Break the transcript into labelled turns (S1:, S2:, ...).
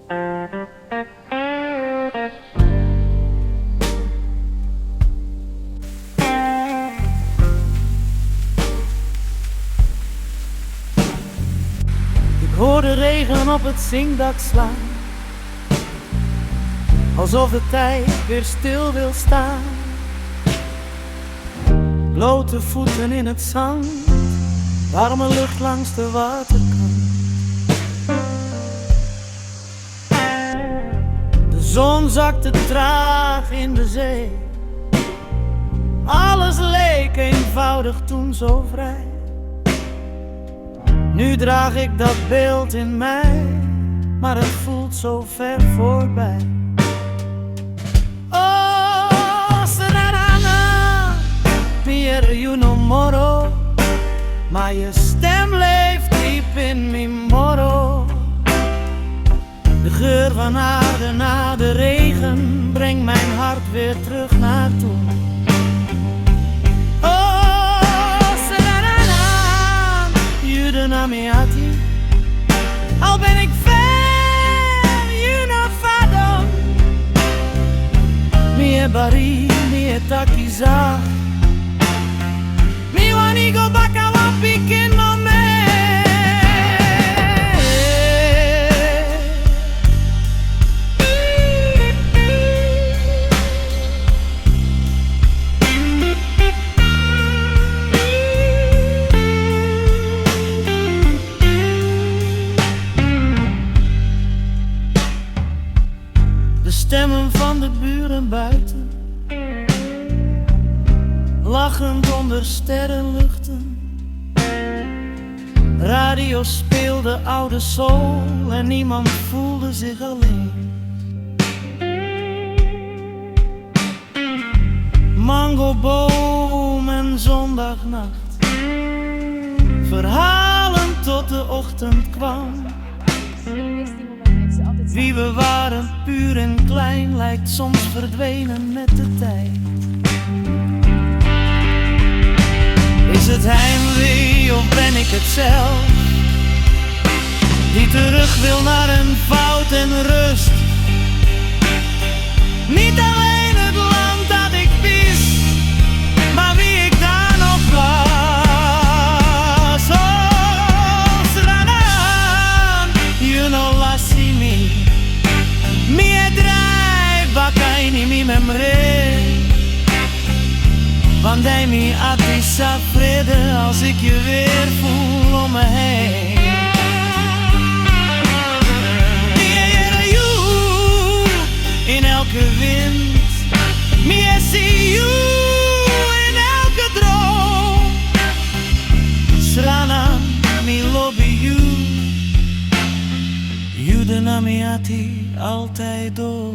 S1: Ik hoor de regen op het zingdak slaan, alsof de tijd weer stil wil staan. Blote voeten in het zand, warme lucht langs de waterkant. De zon zakte traag in de zee. Alles leek eenvoudig toen zo vrij. Nu draag ik dat beeld in mij, maar het voelt zo ver voorbij. Oh, Serrana, meer you no moro, maar je stem leeft diep in mi moro. De geur van aarde na de regen brengt mijn hart weer terug naar toen. Amiati, al ben ik ver, you know fado. Mi e bari, mi e takiza, mi wanigo baka wapik in me. De stemmen van de buren buiten, lachend onder sterrenluchten. Radio speelde oude soul en niemand voelde zich alleen. Mangoboom en zondagnacht, verhalen tot de ochtend kwam. Wie we waren, puur en klein, lijkt soms verdwenen met de tijd. Is het heimwee of ben ik het zelf, die terug wil naar een fout en rust? Niet alleen het land dat ik wist, maar wie ik daar nog was. Oh, Sranan, you know lasimi, mi e drai bakaini mi memre. Wanneer mi atisa vrede als ik je weer voel om me heen. In elke wind, mi e see you in elke droom. Sranan, mi lobby you, you de namiati altijd door.